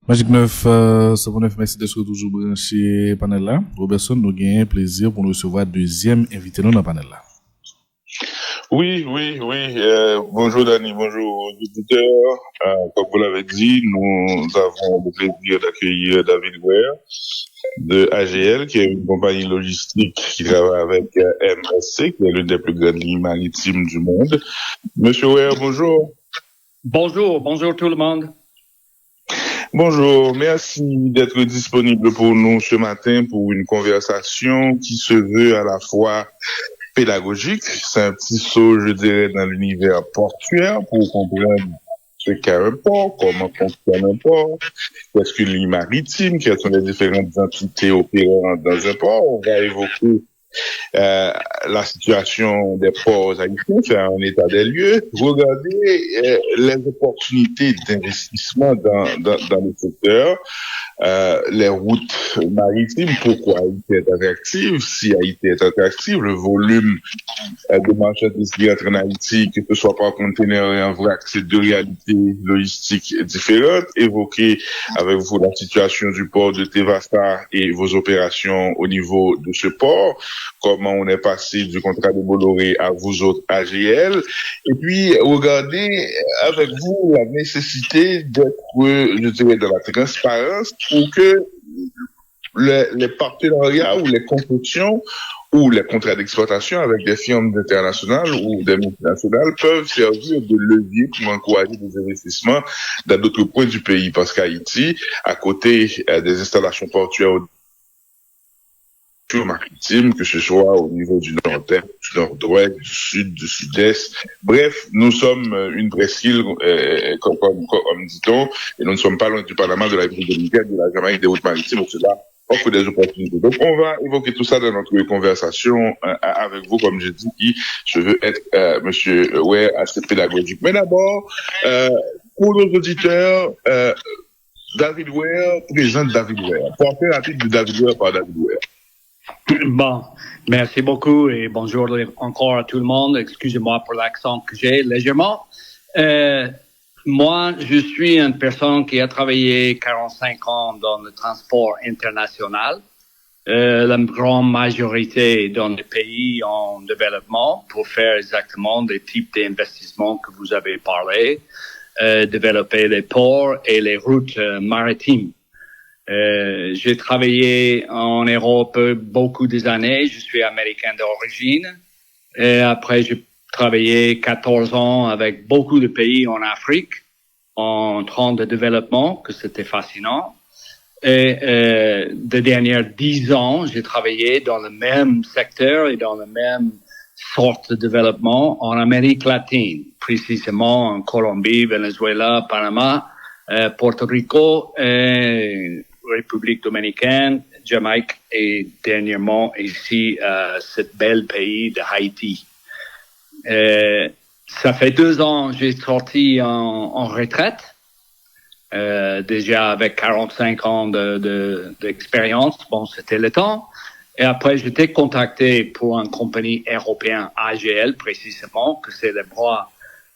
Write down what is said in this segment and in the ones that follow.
Magic 9, 109, merci d'être toujours branché panel là. Robertson, nous avons un plaisir pour nous recevoir deuxième invité dans le panel là. Oui. Bonjour Dani, bonjour aux auditeurs. Comme vous l'avez dit, nous avons le plaisir d'accueillir David Ware de AGL, qui est une compagnie logistique qui travaille avec MSC, qui est l'une des plus grandes lignes maritimes du monde. Monsieur Ware, bonjour. Bonjour tout le monde. Bonjour, merci d'être disponible pour nous ce matin pour une conversation qui se veut à la fois pédagogique. C'est un petit saut, je dirais, dans l'univers portuaire pour comprendre ce qu'est un port, comment fonctionne un port, qu'est-ce qu'une ligne maritime, quelles sont les différentes entités opérantes dans un port. On va évoquer la situation des ports haïtiens, faire un état des lieux, regarder les opportunités d'investissement dans le secteur, les routes maritimes, pourquoi Haïti est attractive, si Haïti est attractive, le volume de marchandises qui entrent en Haïti, que ce soit par conteneur et en vrac, c'est deux réalités logistiques différentes. Évoquer avec vous la situation du port de Tevasta et vos opérations au niveau de ce port, comment on est passé du contrat de Bolloré à vous autres AGL, et puis regarder avec vous la nécessité d'être, je dirais, de la transparence pour que les partenariats ou les concessions ou les contrats d'exploitation avec des firmes internationales ou des multinationales peuvent servir de levier pour encourager des investissements dans d'autres points du pays. Parce qu'Haïti, à côté des installations portuaires maritime, que ce soit au niveau du nord-est, du nord-ouest, du sud, du sud-est. Bref, nous sommes une presqu'île, comme dit-on, et nous ne sommes pas loin du Panama, de la République dominicaine, de la Jamaïque, des routes maritimes, où cela offre des opportunités. Donc, on va évoquer tout ça dans notre conversation avec vous, comme je dis, qui je veux être, monsieur Ware, assez pédagogique. Mais d'abord, pour nos auditeurs, David Ware présente David Ware. Portrait rapide de David Ware par David Ware. Bon, merci beaucoup et bonjour encore à tout le monde. Excusez-moi pour l'accent que j'ai légèrement. Moi, je suis une personne qui a travaillé 45 ans dans le transport international, la grande majorité dans les pays en développement pour faire exactement des types d'investissements que vous avez parlé, développer les ports et les routes maritimes. J'ai travaillé en Europe beaucoup des années. Je suis américain d'origine. Et après, j'ai travaillé 14 ans avec beaucoup de pays en Afrique en train de développement, que c'était fascinant. Et des dernières 10 ans, j'ai travaillé dans le même secteur et dans la même sorte de développement en Amérique latine, précisément en Colombie, Venezuela, Panama, Porto Rico et République dominicaine, Jamaïque et dernièrement ici, ce bel pays de Haïti. Ça fait 2 ans que j'ai sorti en retraite, déjà avec 45 ans d'expérience. Bon, c'était le temps. Et après, j'étais contacté pour une compagnie européenne, AGL précisément, que c'est le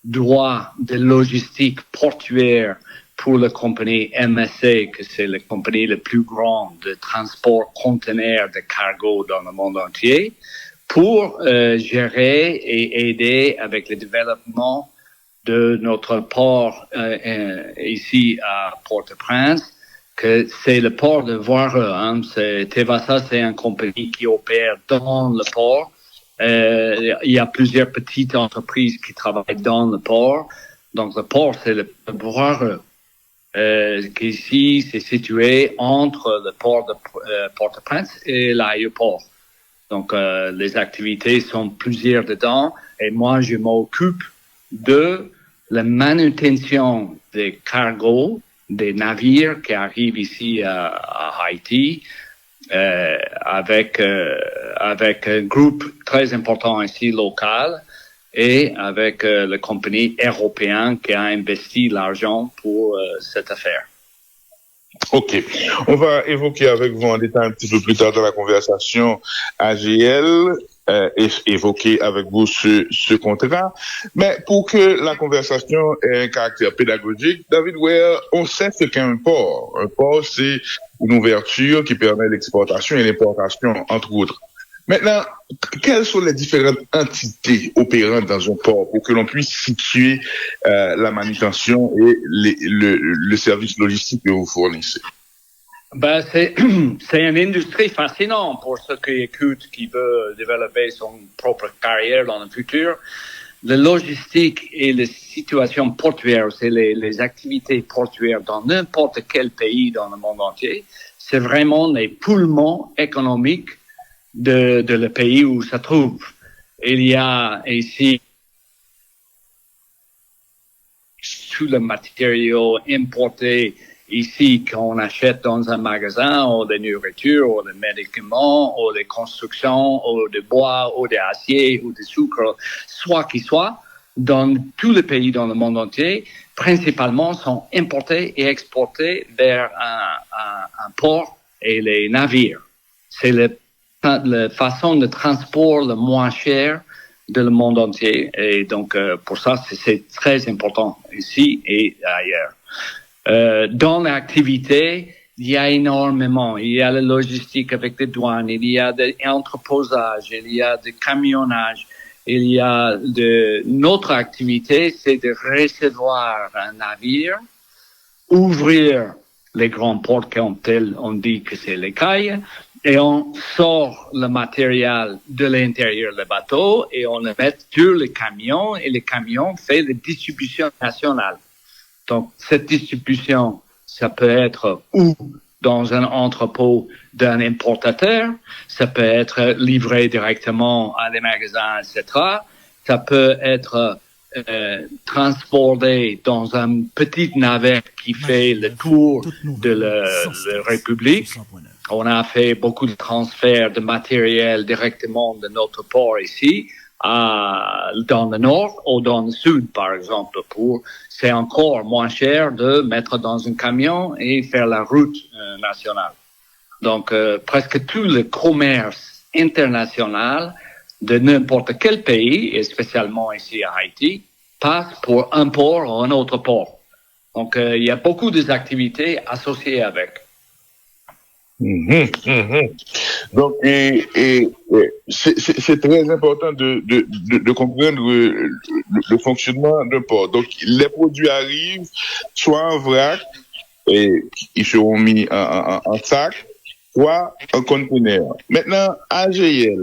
droit de logistique portuaire pour la compagnie MSC, que c'est la compagnie la plus grande de transport conteneurs de cargo dans le monde entier, pour gérer et aider avec le développement de notre port ici à Port-au-Prince, que c'est le port de Voireux. Tevasa, c'est une compagnie qui opère dans le port. Il y a plusieurs petites entreprises qui travaillent dans le port. Donc, le port, c'est le Voireux. Qu'ici, c'est situé entre le port de Port-au-Prince et l'aéroport. Donc, les activités sont plusieurs dedans. Et moi, je m'occupe de la manutention des cargos, des navires qui arrivent ici à Haïti, avec un groupe très important ici local et avec la compagnie européenne qui a investi l'argent pour cette affaire. Ok. On va évoquer avec vous en détail un petit peu plus tard dans la conversation AGL. évoquer avec vous ce contrat. Mais pour que la conversation ait un caractère pédagogique, David Weir, on sait ce qu'est un port. Un port, c'est une ouverture qui permet l'exportation et l'importation, entre autres. Maintenant, quelles sont les différentes entités opérantes dans un port pour que l'on puisse situer la manutention et le service logistique que vous fournissez? Ben, c'est une industrie fascinante pour ceux qui écoutent, qui veulent développer son propre carrière dans le futur. La logistique et les situations portuaires, c'est les activités portuaires dans n'importe quel pays dans le monde entier. C'est vraiment les poumons économiques de le pays où ça trouve. Il y a ici tout le matériau importé ici qu'on achète dans un magasin, ou de nourriture, ou de médicaments, ou de construction, ou de bois, ou d'acier, ou de sucre, soit qu'il soit, dans tous les pays dans le monde entier, principalement sont importés et exportés vers un port et les navires. C'est la façon de transport le moins cher de le monde entier. Et donc, pour ça, c'est très important ici et ailleurs. Dans l'activité, il y a énormément. Il y a la logistique avec les douanes, il y a de l'entreposage, il y a du camionnage, il y a notre activité, c'est de recevoir un navire, ouvrir les grands ports comme tel, on dit que c'est les cailles, et on sort le matériel de l'intérieur du bateau et on le met sur le camion et le camion fait la distribution nationale. Donc, cette distribution, ça peut être ou dans un entrepôt d'un importateur, ça peut être livré directement à des magasins, etc. Ça peut être transporté dans un petit navire qui fait le tour de la République. On a fait beaucoup de transferts de matériel directement de notre port ici, dans le nord ou dans le sud, par exemple, c'est encore moins cher de mettre dans un camion et faire la route nationale. Donc, presque tout le commerce international de n'importe quel pays, et spécialement ici à Haïti, passe pour un port ou un autre port. Donc, il y a beaucoup d'activités associées avec. Donc, c'est très important de comprendre le fonctionnement d'un port. Donc, les produits arrivent soit en vrac, et ils seront mis en sac, soit en conteneur. Maintenant, AGL,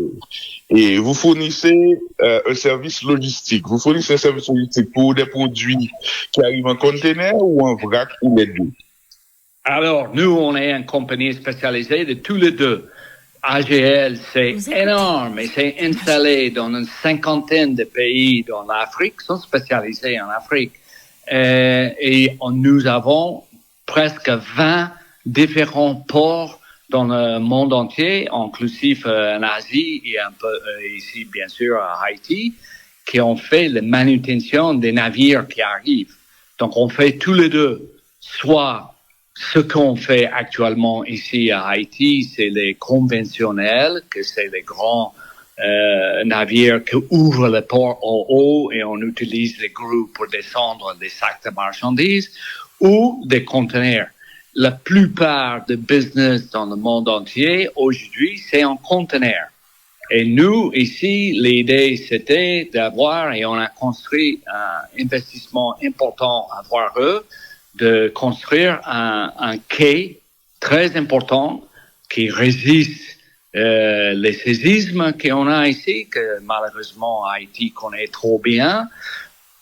et vous fournissez un service logistique. Vous fournissez un service logistique pour des produits qui arrivent en conteneur ou en vrac ou les deux? Alors, nous, on est une compagnie spécialisée de tous les deux. AGL, c'est énorme et c'est installé dans une cinquantaine de pays dans l'Afrique, sont spécialisés en Afrique. Et nous avons presque 20 différents ports dans le monde entier, inclusif en Asie et un peu ici, bien sûr, à Haïti, qui ont fait la manutention des navires qui arrivent. Donc, on fait tous les deux, soit ce qu'on fait actuellement ici à Haïti, c'est les conventionnels, que c'est les grands navires qui ouvrent le port en haut et on utilise les grues pour descendre des sacs de marchandises, ou des conteneurs. La plupart des business dans le monde entier, aujourd'hui, c'est en conteneur. Et nous, ici, l'idée, c'était d'avoir, et on a construit un investissement important à voir eux, de construire un quai très important qui résiste les séismes qu'on a ici, que malheureusement Haïti connaît trop bien.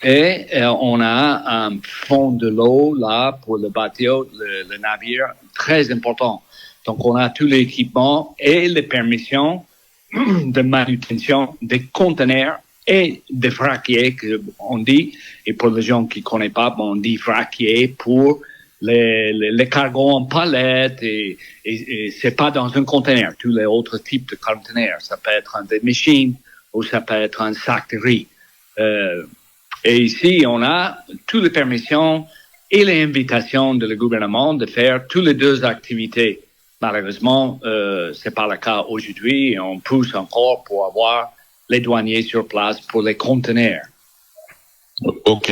Et on a un fond de l'eau là pour le bateau, le navire, très important. Donc on a tout l'équipement et les permissions de manutention des conteneurs et des vraquiers, qu'on dit, et pour les gens qui ne connaissent pas, on dit vraquier pour les cargos en palette, et c'est pas dans un conteneur, tous les autres types de conteneurs. Ça peut être des machines ou ça peut être un sac de riz. Et ici, on a toutes les permissions et les invitations de le gouvernement de faire toutes les deux activités. Malheureusement, c'est pas le cas aujourd'hui et on pousse encore pour avoir les douaniers sur place pour les conteneurs. OK.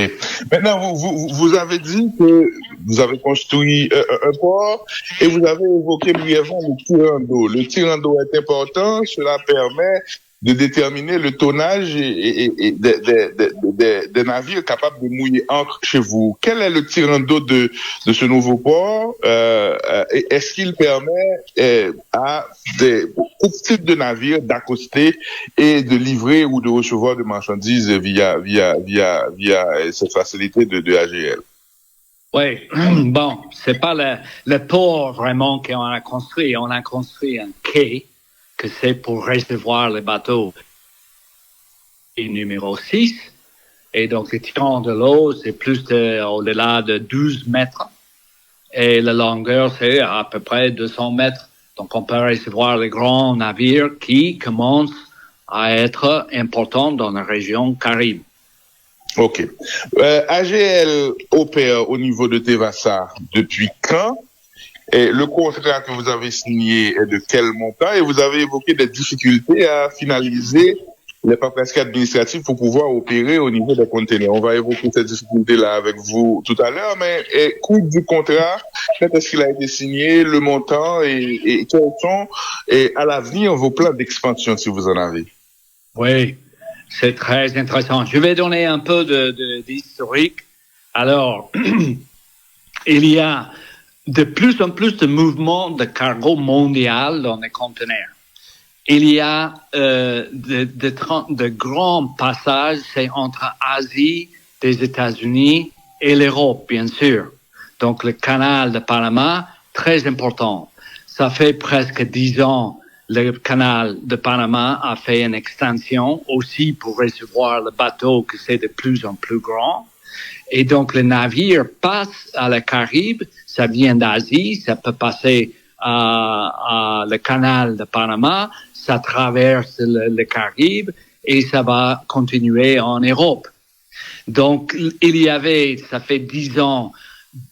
Maintenant, vous avez dit que vous avez construit un port et vous avez évoqué brièvement le tirant d'eau. Le tirant d'eau est important, cela permet de déterminer le tonnage des navires capables de mouiller ancre chez vous. Quel est le tirant d'eau de ce nouveau port? Est-ce qu'il permet à tout type de navires d'accoster et de livrer ou de recevoir des marchandises via cette facilité de AGL? Oui, bon, c'est pas le port vraiment qu'on a construit. On a construit un quai que c'est pour recevoir les bateaux. Et numéro 6. Et donc, le tirant de l'eau, c'est au-delà de 12 mètres. Et la longueur, c'est à peu près 200 mètres. Donc, on peut recevoir les grands navires qui commencent à être importants dans la région Caraïbe. OK. AGL opère au niveau de Tevasa depuis quand? Et le contrat que vous avez signé est de quel montant? Et vous avez évoqué des difficultés à finaliser les paperasses administratives pour pouvoir opérer au niveau des conteneurs. On va évoquer ces difficultés-là avec vous tout à l'heure, mais coût du contrat, quand est-ce qu'il a été signé, le montant et quels sont à l'avenir vos plans d'expansion si vous en avez? Oui, c'est très intéressant. Je vais donner un peu d'historique. Alors, il y a de plus en plus de mouvements de cargo mondial dans les conteneurs. Il y a de grands passages, c'est entre Asie, les États-Unis et l'Europe, bien sûr. Donc, le canal de Panama, très important. Ça fait presque 10 ans, le canal de Panama a fait une extension aussi pour recevoir le bateau que c'est de plus en plus grand. Et donc, le navire passe à la Caraïbe, ça vient d'Asie, ça peut passer à le canal de Panama, ça traverse le Caraïbe et ça va continuer en Europe. Donc, il y avait, ça fait 10 ans,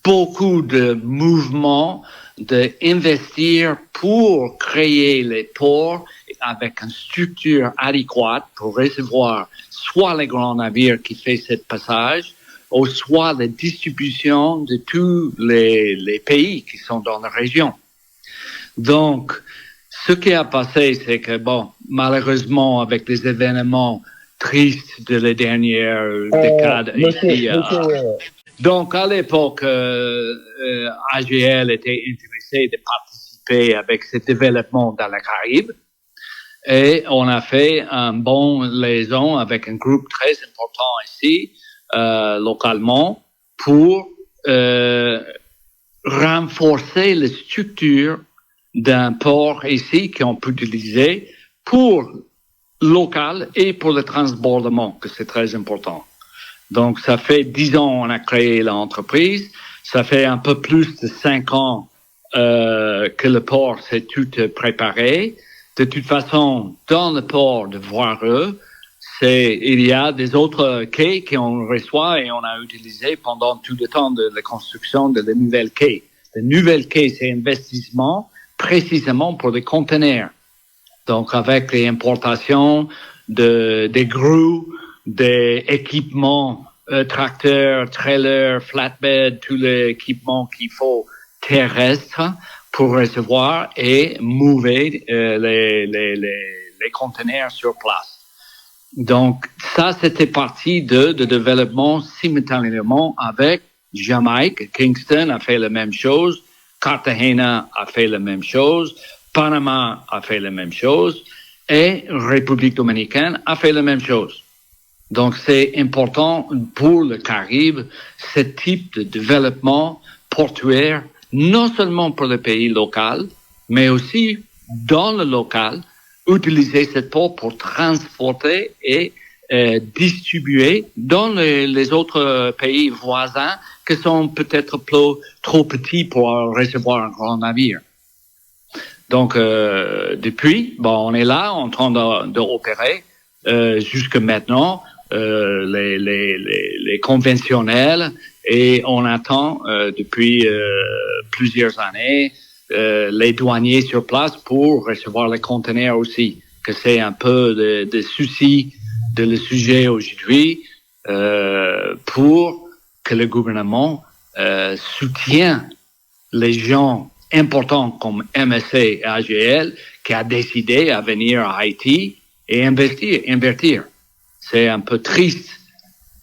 beaucoup de mouvements d'investir pour créer les ports avec une structure adéquate pour recevoir soit les grands navires qui font ce passage, ou soit la distribution de tous les pays qui sont dans la région. Donc, ce qui a passé, c'est que, bon, malheureusement, avec les événements tristes de la dernière décade ici, donc à l'époque, AGL était intéressé de participer avec ce développement dans la Caraïbe. Et on a fait un bon liaison avec un groupe très important ici, localement, pour renforcer la structure d'un port ici qu'on peut utiliser pour local et pour le transbordement, que c'est très important. Donc, ça fait 10 ans qu'on a créé l'entreprise. Ça fait un peu plus de 5 ans que le port s'est tout préparé. De toute façon, dans le port de Voireux, il y a des autres quais qu'on reçoit et on a utilisé pendant tout le temps de la construction de la nouvelle quai. Le nouvel quai, c'est investissement précisément pour les conteneurs. Donc, avec les importations des grues, des équipements, tracteurs, trailers, flatbed, tout l'équipement qu'il faut terrestre pour recevoir et mouver les conteneurs sur place. Donc, ça, c'était partie de développement simultanément avec Jamaïque. Kingston a fait la même chose. Cartagena a fait la même chose. Panama a fait la même chose. Et République dominicaine a fait la même chose. Donc, c'est important pour le Caraïbe, ce type de développement portuaire, non seulement pour le pays local, mais aussi dans le local, utiliser ce port pour transporter et distribuer dans les autres pays voisins qui sont peut-être trop petits pour recevoir un grand navire. Donc, depuis, on est là en train d'opérer jusque maintenant les conventionnels et on attend depuis plusieurs années les douaniers sur place pour recevoir les conteneurs aussi, que c'est un peu de souci de le sujet aujourd'hui, pour que le gouvernement soutienne les gens importants comme MSC et AGL qui a décidé à venir à Haïti et investir. C'est un peu triste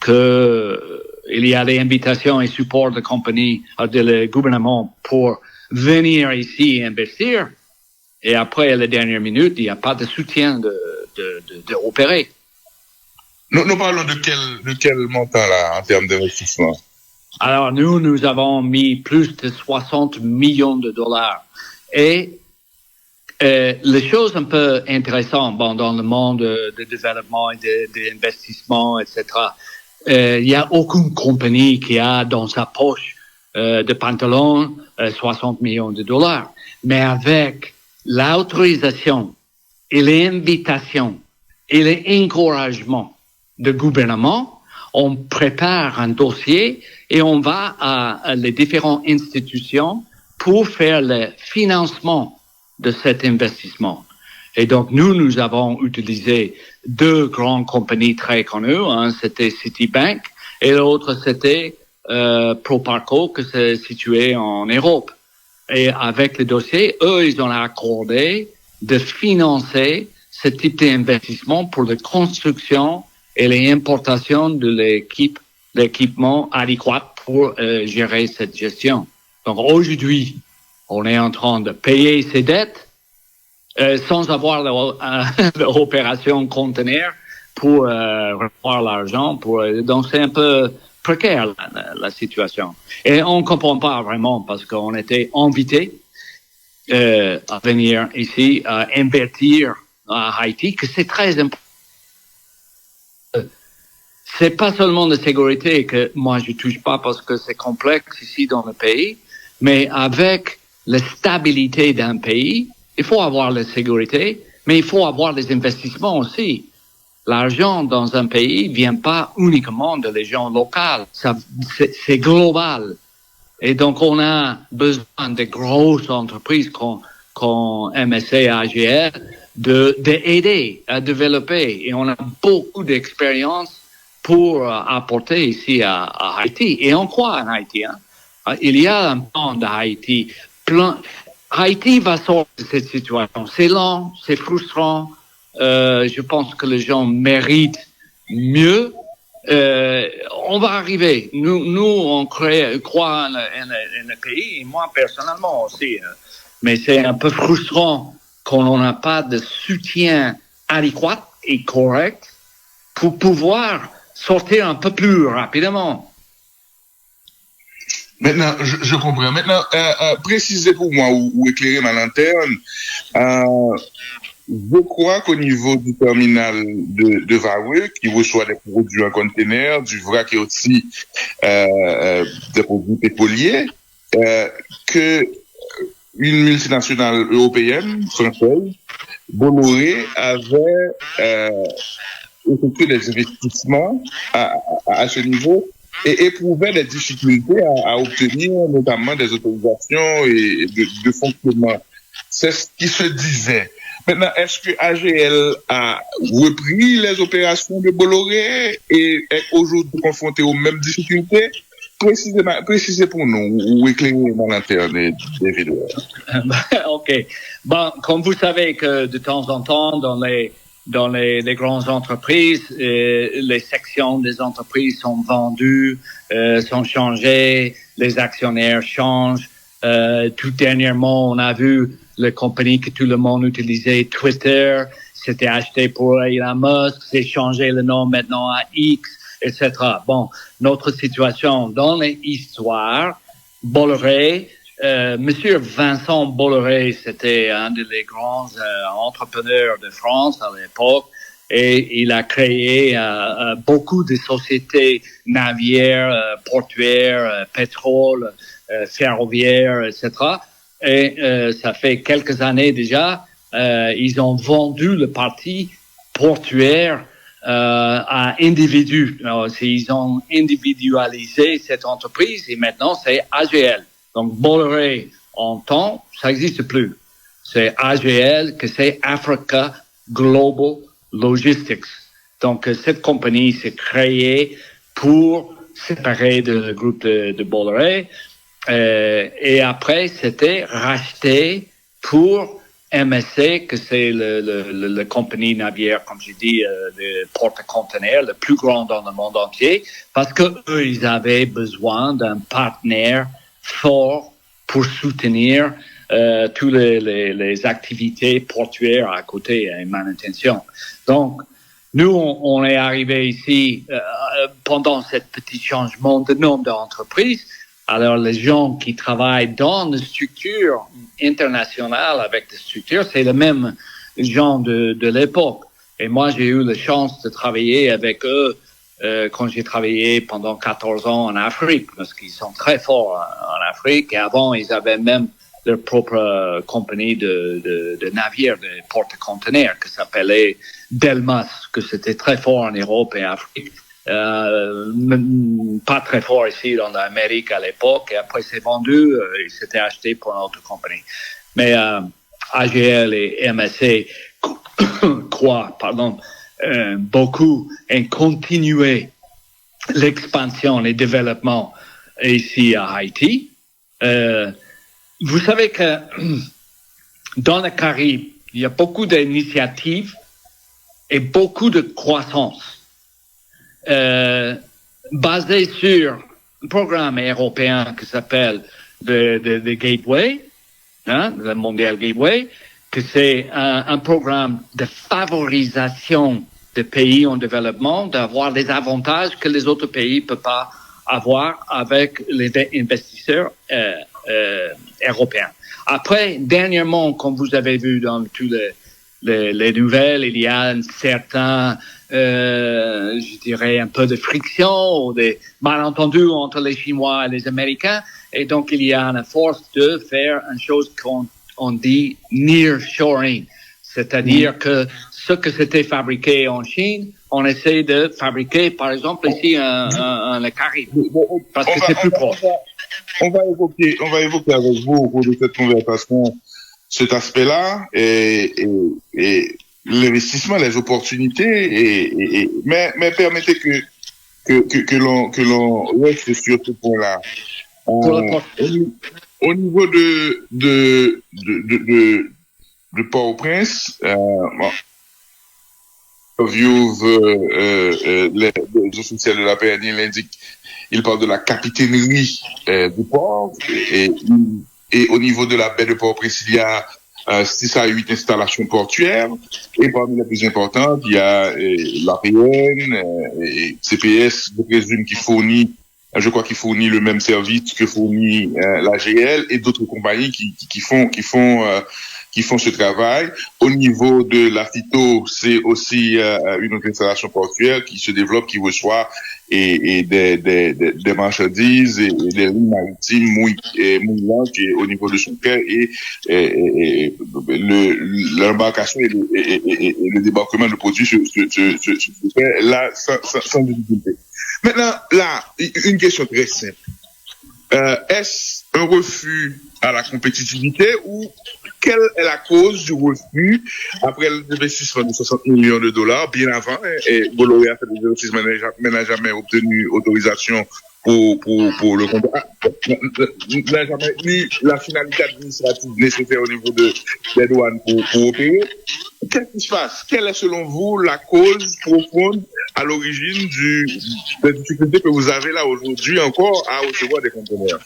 que il y a des invitations et supports de compagnies de gouvernement pour venir ici et investir, et après, à la dernière minute, il n'y a pas de soutien d'opérer. Nous parlons de quel montant là en termes d'investissement? Alors nous avons mis plus de 60 millions de dollars. Et les choses un peu intéressantes dans le monde de développement et d'investissement, etc., il n'y a aucune compagnie qui a dans sa poche de pantalon 60 millions de dollars. Mais avec l'autorisation et les invitations et les encouragements du gouvernement, on prépare un dossier et on va à les différentes institutions pour faire le financement de cet investissement. Et donc, nous avons utilisé deux grandes compagnies très connues. Un, c'était Citibank et l'autre, c'était Proparco, que c'est situé en Europe. Et avec le dossier, eux, ils ont accordé de financer ce type d'investissement pour la construction et l'importation de l'équipement adéquat pour gérer cette gestion. Donc aujourd'hui, on est en train de payer ses dettes sans avoir l'opération conteneur pour revoir l'argent. Donc c'est un peu précaire la situation. Et on ne comprend pas vraiment parce qu'on était invités à venir ici, à investir à Haïti, que c'est très important. C'est pas seulement la sécurité que moi je touche pas parce que c'est complexe ici dans le pays, mais avec la stabilité d'un pays, il faut avoir la sécurité, mais il faut avoir les investissements aussi. L'argent dans un pays vient pas uniquement de les gens locaux, c'est global. Et donc on a besoin de grosses entreprises comme MSC, AGL, d'aider à développer. Et on a beaucoup d'expérience pour apporter ici à Haïti. Et on croit en Haïti. Hein. Il y a un plan d'Haïti. Haïti va sortir de cette situation. C'est lent, c'est frustrant. Je pense que les gens méritent mieux. On va arriver. Nous on croit en le pays, et moi personnellement aussi. Mais c'est un peu frustrant qu'on n'a pas de soutien adéquat et correct pour pouvoir sortir un peu plus rapidement. Maintenant, je comprends. Maintenant, précisez pour moi ou éclairez ma lanterne. Je crois qu'au niveau du terminal de Vareux, qui reçoit des produits en conteneur, du vrac et aussi des produits pétroliers, que une multinationale européenne, française, Bolloré, avait effectué des investissements à ce niveau et éprouvait des difficultés à obtenir notamment des autorisations et de fonctionnement. C'est ce qui se disait. Maintenant, est-ce que AGL a repris les opérations de Bolloré et est aujourd'hui confronté aux mêmes difficultés? Précisez pour nous, ou éclairez dans l'interne des vidéos. OK. Bon, comme vous savez que de temps en temps, dans les grandes entreprises, les sections des entreprises sont vendues, sont changées, les actionnaires changent. Tout dernièrement, on a vu la compagnie que tout le monde utilisait, Twitter, c'était acheté pour Elon Musk, c'est changé le nom maintenant à X, etc. Bon, notre situation dans l'histoire, Bolloré, Monsieur Vincent Bolloré, c'était un des grands entrepreneurs de France à l'époque, et il a créé beaucoup de sociétés navires, portuaires, pétrole, ferroviaires, etc. Et ça fait quelques années déjà, ils ont vendu le parti portuaire à individus. Alors, ils ont individualisé cette entreprise et maintenant c'est AGL. Donc Bolloré en temps, ça n'existe plus. C'est AGL, que c'est Africa Global Logistics. Donc, cette compagnie s'est créée pour séparer le groupe de Bolloré. Et après, c'était racheté pour MSC, que c'est la compagnie navire, comme j'ai dit, de porte-conteneurs, le plus grand dans le monde entier, parce que eux, ils avaient besoin d'un partenaire fort pour soutenir toutes les activités portuaires à côté et manutention. Donc, nous, on est arrivé ici pendant ce petit changement de nom d'entreprise. Alors, les gens qui travaillent dans les structures internationales avec des structures, c'est le même genre de l'époque. Et moi, j'ai eu la chance de travailler avec eux quand j'ai travaillé pendant 14 ans en Afrique, parce qu'ils sont très forts en Afrique. Et avant, ils avaient même leur propre compagnie de navires, de porte-conteneurs, qui s'appelait Delmas, que c'était très fort en Europe et en Afrique. Pas très fort ici dans l'Amérique à l'époque, et après c'est vendu, il s'était acheté pour une autre compagnie. Mais AGL et MSC croient, beaucoup et continuer l'expansion, les développements ici à Haïti. Vous savez que dans le Caraïbe, il y a beaucoup d'initiatives et beaucoup de croissance basé sur un programme européen qui s'appelle le Gateway, le Mondial Gateway, que c'est un programme de favorisation des pays en développement d'avoir des avantages que les autres pays ne peuvent pas avoir avec les investisseurs européens. Après, dernièrement, comme vous avez vu dans tous les nouvelles, il y a un certain, je dirais, un peu de friction ou des malentendus entre les Chinois et les Américains. Et donc, il y a une force de faire une chose qu'on dit nearshoring. C'est-à-dire que ce que c'était fabriqué en Chine, on essaie de fabriquer, par exemple, ici, le Caraïbe. Parce que c'est plus proche. On va évoquer avec vous au cours de cette conversation cet aspect-là et l'investissement, les opportunités mais permettez que l'on reste sur ce point-là. Au niveau de Port-au-Prince, les officiels de la PNI l'indiquent, ils parlent de la capitainerie du port et au niveau de la baie de Port-au-Prince, il y a 6 à 8 installations portuaires et parmi les plus importantes, il y a l'APN, CPS, je présume, je crois qu'il fournit le même service que fournit l'AGL et d'autres compagnies qui font ce travail. Au niveau de la FITO, c'est aussi une autre installation portuaire qui se développe, qui reçoit et des marchandises et des lignes maritimes mouillantes au niveau de son quai et l'embarcation et le débarquement de produits se fait là sans difficulté. Maintenant, là, une question très simple. Est-ce un refus à la compétitivité ou quelle est la cause du refus après l'investissement de 60 millions de dollars bien avant et Bolloré a fait des investissements mais n'a jamais obtenu autorisation pour le contrat, n'a jamais eu la finalité administrative nécessaire au niveau des douanes pour opérer. Qu'est-ce qui se passe? Quelle est selon vous la cause profonde à l'origine des difficultés que vous avez là aujourd'hui encore à recevoir des conteneurs?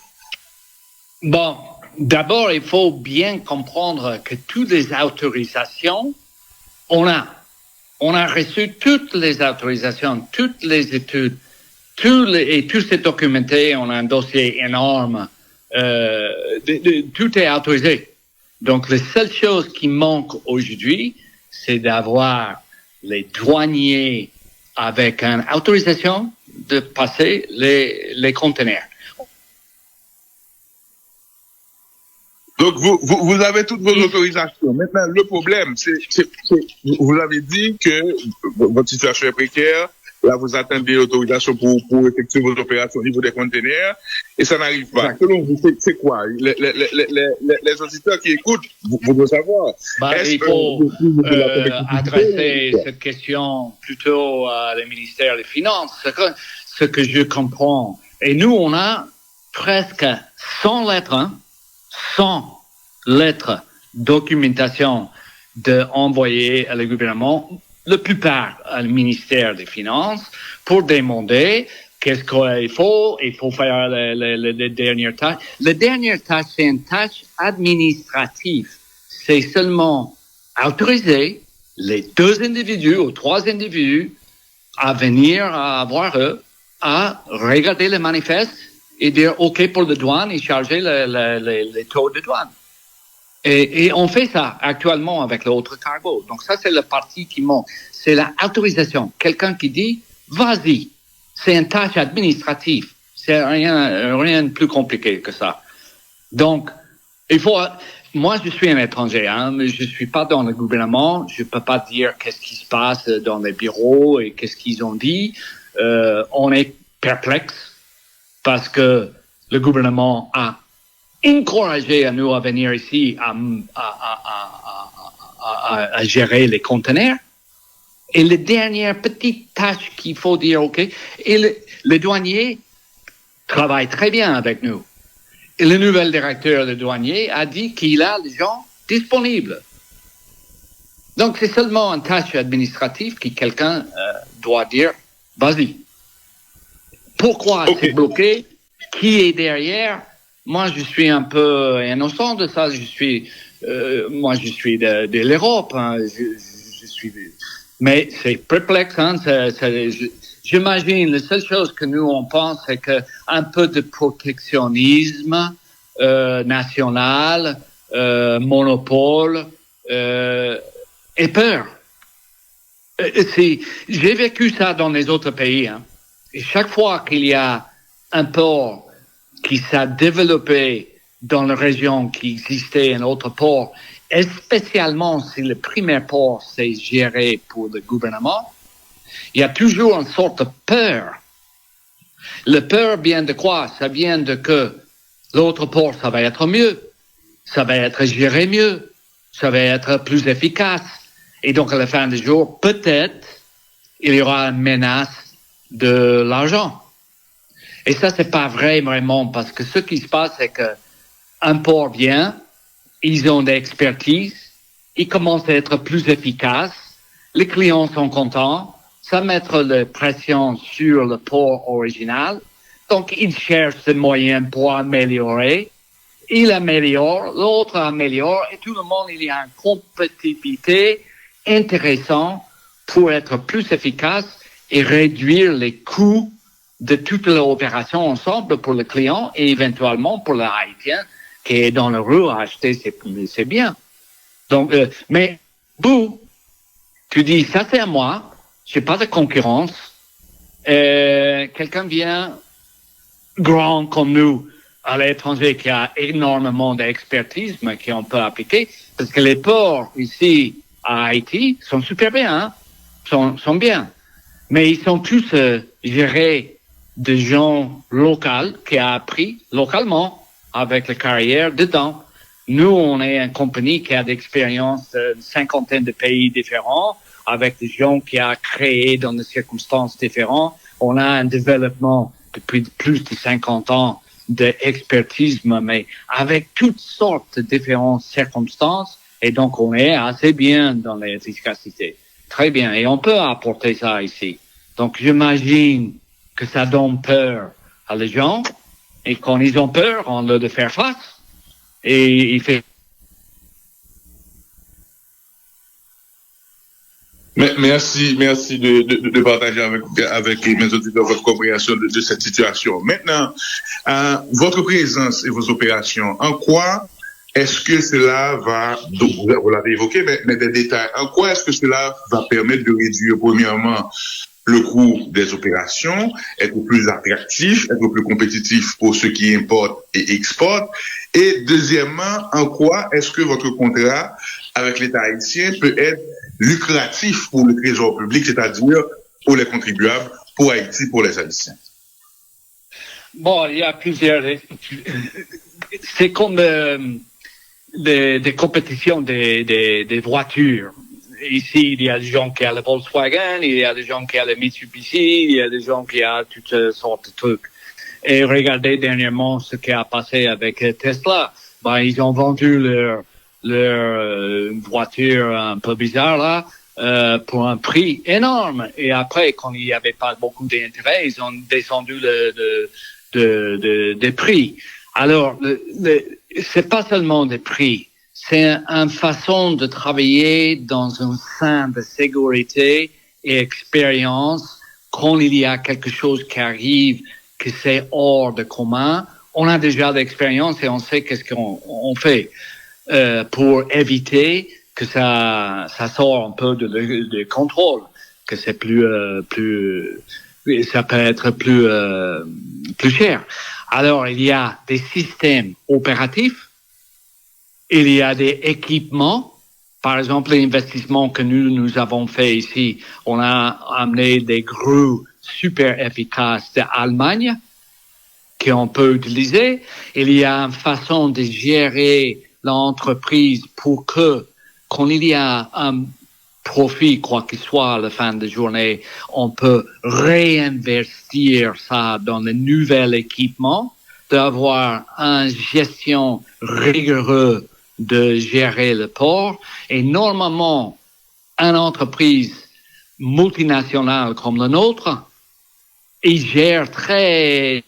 Bon, d'abord, il faut bien comprendre que toutes les autorisations, on a reçu toutes les autorisations, toutes les études, et tout c'est documenté, on a un dossier énorme, tout est autorisé. Donc, la seule chose qui manque aujourd'hui, c'est d'avoir les douaniers avec une autorisation de passer les conteneurs. Donc, vous avez toutes vos autorisations. Maintenant, le problème, c'est vous avez dit que votre situation est précaire, Là, vous attendez l'autorisation pour effectuer vos opérations au niveau des conteneurs, et ça n'arrive pas. Selon vous, c'est quoi? Les auditeurs qui écoutent, vous devez savoir. Il faut adresser cette question plutôt à le ministère des Finances. Ce que je comprends. Et nous, on a presque 100 lettres, documentation d'envoyer à le gouvernement, la plupart au ministère des Finances, pour demander qu'est-ce qu'il faut. Il faut faire les dernières tâches. La dernière tâche, c'est une tâche administrative. C'est seulement autoriser les 2 individus ou 3 individus à venir à voir eux, à regarder le manifeste et dire OK pour la douane et charger les taux de douane. Et on fait ça actuellement avec l'autre cargo. Donc ça, c'est la partie qui manque. C'est l'autorisation. Quelqu'un qui dit, vas-y. C'est une tâche administrative. C'est rien de plus compliqué que ça. Donc, moi, je suis un étranger, mais je suis pas dans le gouvernement. Je peux pas dire qu'est-ce qui se passe dans les bureaux et qu'est-ce qu'ils ont dit. On est perplexe parce que le gouvernement a encouragé à nous à venir ici à gérer les conteneurs. Et la dernière petite tâche qu'il faut dire, OK, et le douanier travaille très bien avec nous. Et le nouvel directeur de douanier a dit qu'il a les gens disponibles. Donc, c'est seulement une tâche administrative que quelqu'un doit dire, vas-y. Pourquoi c'est bloqué? Qui est derrière? Moi, je suis un peu innocent de ça. Je suis de l'Europe. Je suis, mais c'est perplexe. J'imagine la seule chose que nous on pense, c'est que un peu de protectionnisme national, monopole et peur. J'ai vécu ça dans les autres pays. Et chaque fois qu'il y a un port qui s'est développé dans la région qui existait un autre port, et spécialement si le premier port s'est géré pour le gouvernement, il y a toujours une sorte de peur. Le peur vient de quoi? Ça vient de que l'autre port, ça va être mieux, ça va être géré mieux, ça va être plus efficace. Et donc, à la fin du jour, peut-être, il y aura une menace de l'argent. Et ça, c'est pas vrai vraiment, parce que ce qui se passe, c'est que un port vient, ils ont de l'expertise, ils commencent à être plus efficaces, les clients sont contents, ça met la pression sur le port original, donc ils cherchent des moyens pour améliorer, il améliore, l'autre améliore, et tout le monde, il y a une compétitivité intéressante pour être plus efficace et réduire les coûts de toute l'opération ensemble pour le client et éventuellement pour le Haïtien qui est dans la rue à acheter, c'est bien. Donc, mais vous, tu dis, ça c'est à moi, j'ai pas de concurrence, quelqu'un vient grand comme nous à l'étranger qui a énormément d'expertise mais qu'on peut appliquer, parce que les ports ici à Haïti sont super bien, sont bien, mais ils sont tous gérés de gens locaux qui a appris localement avec la carrière dedans. Nous, on est une compagnie qui a d'expérience d'une 50aine de pays différents, avec des gens qui a créé dans des circonstances différentes. On a un développement depuis plus de 50 ans d'expertise, mais avec toutes sortes de différentes circonstances. Et donc, on est assez bien dans l'efficacité. Très bien. Et on peut apporter ça ici. Donc, j'imagine que ça donne peur à les gens, et quand ils ont peur, on leur de faire face, et il fait... Merci de partager avec mes auditeurs votre compréhension de cette situation. Maintenant, votre présence et vos opérations, en quoi est-ce que cela va, vous l'avez évoqué, mais des détails, en quoi est-ce que cela va permettre de réduire, premièrement, le coût des opérations, être plus attractif, être plus compétitif pour ceux qui importent et exportent. Et deuxièmement, en quoi est-ce que votre contrat avec l'État haïtien peut être lucratif pour le trésor public, c'est-à-dire pour les contribuables, pour Haïti, pour les Haïtiens? Bon, il y a plusieurs. C'est comme des compétitions des voitures. Ici, il y a des gens qui ont le Volkswagen, il y a des gens qui ont le Mitsubishi, il y a des gens qui ont toutes sortes de trucs. Et regardez dernièrement ce qui a passé avec Tesla. Ben, ils ont vendu leur voiture un peu bizarre là, pour un prix énorme. Et après, quand il n'y avait pas beaucoup d'intérêt, ils ont descendu des prix. Alors, c'est pas seulement des prix. C'est une façon de travailler dans un sein de sécurité et expérience. Quand il y a quelque chose qui arrive, que c'est hors de commun, on a déjà l'expérience et on sait qu'est-ce qu'on fait pour éviter que ça sort un peu de contrôle, que c'est ça peut être plus cher. Alors, il y a des systèmes opératifs, il y a des équipements. Par exemple, l'investissement que nous avons fait ici, on a amené des grues super efficaces d'Allemagne qu'on peut utiliser. Il y a une façon de gérer l'entreprise pour que, quand il y a un profit, quoi qu'il soit à la fin de journée, on peut réinvestir ça dans le nouvel équipement, d'avoir une gestion rigoureuse de gérer le port. Et normalement, une entreprise multinationale comme la nôtre, il gère très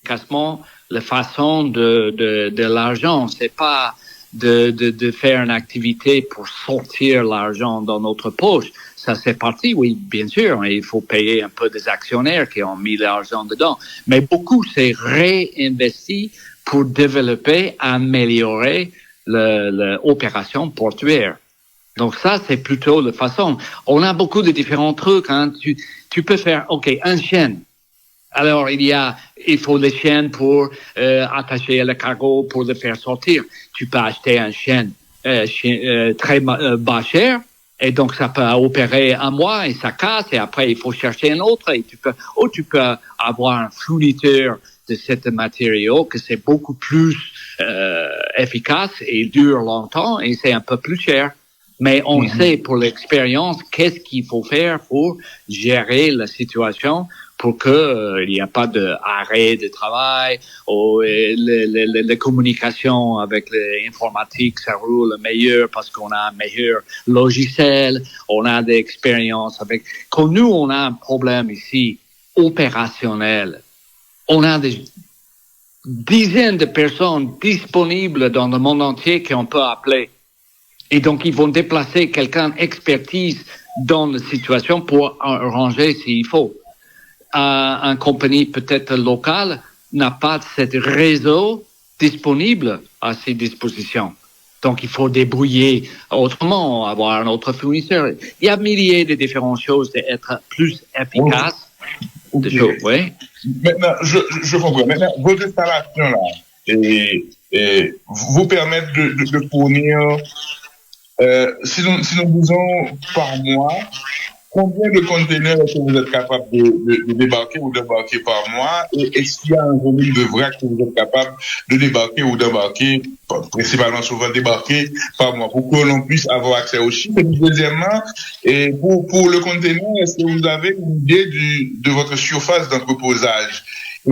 efficacement la façon de l'argent. C'est pas de faire une activité pour sortir l'argent dans notre poche. Ça, c'est parti, oui, bien sûr. Il faut payer un peu des actionnaires qui ont mis l'argent dedans. Mais beaucoup, c'est réinvesti pour développer, améliorer l'opération portuaire. Donc ça, c'est plutôt la façon. On a beaucoup de différents trucs. Hein. Tu peux faire, OK, un chaîne. Alors, il faut les chaînes pour attacher le cargo, pour le faire sortir. Tu peux acheter un chaîne très bas cher, et donc ça peut opérer un mois et ça casse, et après il faut chercher un autre. Et tu peux avoir un fournisseur de ce matériau que c'est beaucoup plus efficace et dure longtemps, et c'est un peu plus cher. Mais on sait pour l'expérience qu'est-ce qu'il faut faire pour gérer la situation, pour que il n'y a pas d'arrêt de travail, ou la communication avec l'informatique, ça roule meilleur parce qu'on a un meilleur logiciel, on a des expériences avec. Quand nous, on a un problème ici opérationnel, on a des dizaines de personnes disponibles dans le monde entier qu'on peut appeler. Et donc, ils vont déplacer quelqu'un d'expertise dans la situation pour arranger s'il faut. Une compagnie peut-être locale n'a pas ce réseau disponible à ses dispositions. Donc, il faut débrouiller autrement, avoir un autre fournisseur. Il y a milliers de différentes choses d'être plus efficace. Okay. De choses, oui. Maintenant, je comprends. Maintenant, vos installations là, vous permettent de fournir, si nous disons par mois, combien de conteneurs est-ce que vous êtes capable de débarquer ou d'embarquer par mois? Et est-ce qu'il y a un volume de vrac que vous êtes capable de débarquer ou d'embarquer, principalement souvent débarquer par mois, pour que l'on puisse avoir accès aux chiffres? Et deuxièmement, et pour le conteneur, est-ce que vous avez une idée de votre surface d'entreposage?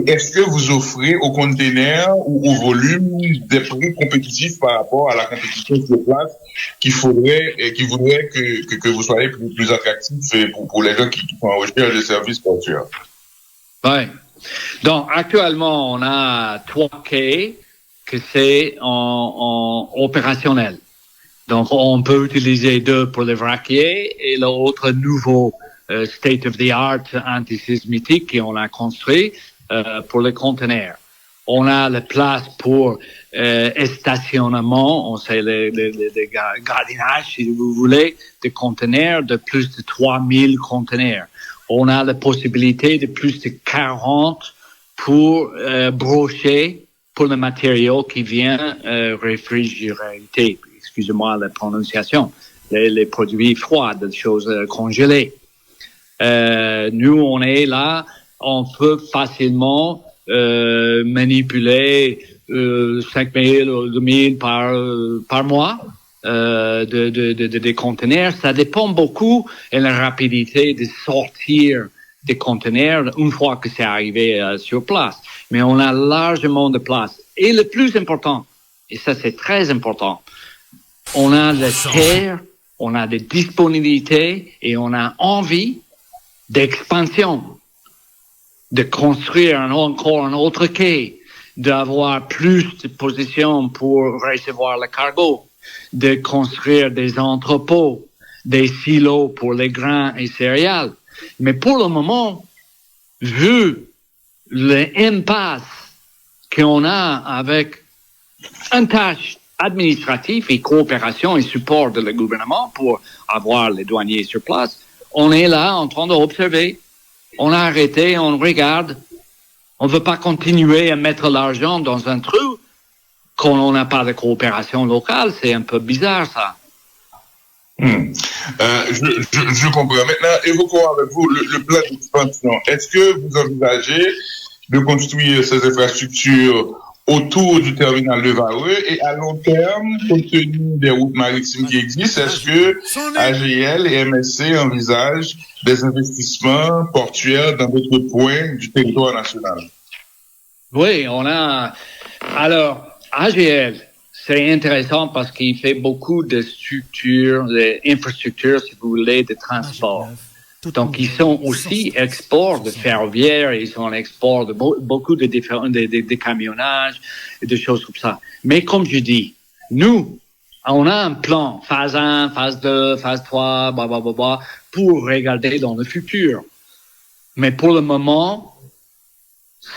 Est-ce que vous offrez aux conteneurs ou au volume des prix compétitifs par rapport à la compétition sur place qui voudrait que vous soyez plus attractif pour les gens qui sont en recherche de services portuaires? Oui. Donc, actuellement, on a 3 quais que c'est en opérationnel. Donc, on peut utiliser 2 pour les vraquiers et l'autre nouveau state of the art antisismique qu'on a construit pour les conteneurs. On a la place pour stationnement, on sait le gardinage, si vous voulez, de conteneurs, de plus de 3000 conteneurs. On a la possibilité de plus de 40 pour brocher pour le matériau qui vient réfrigérer. Excusez-moi la prononciation. Les produits froids, des choses congelées. Nous, on est là, on peut facilement manipuler 5 000 ou 2 000 par mois des conteneurs. Ça dépend beaucoup de la rapidité de sortir des conteneurs une fois que c'est arrivé sur place. Mais on a largement de place. Et le plus important, et ça c'est très important, on a la terre, on a des disponibilités et on a envie d'expansion, de construire encore un autre quai, d'avoir plus de positions pour recevoir le cargo, de construire des entrepôts, des silos pour les grains et céréales. Mais pour le moment, vu l'impasse qu'on a avec une tâche administrative et coopération et support de le gouvernement pour avoir les douaniers sur place, on est là en train d'observer. On a arrêté, on regarde. On ne veut pas continuer à mettre l'argent dans un trou quand on n'a pas de coopération locale. C'est un peu bizarre, ça. Je comprends. Maintenant, évoquons avec vous le plan d'expansion. Est-ce que vous envisagez de construire ces infrastructures autour du terminal de Vareux et à long terme, compte tenu des routes maritimes qui existent, est-ce que AGL et MSC envisagent des investissements portuaires dans d'autres points du territoire national? Oui, on a... Alors, AGL, c'est intéressant parce qu'il fait beaucoup de structures, d'infrastructures, si vous voulez, de transport. Donc, ils sont aussi export de ferroviaire, ils sont export de beaucoup de différents, de camionnages et de choses comme ça. Mais comme je dis, nous, on a un plan, phase 1, phase 2, phase 3, pour regarder dans le futur. Mais pour le moment,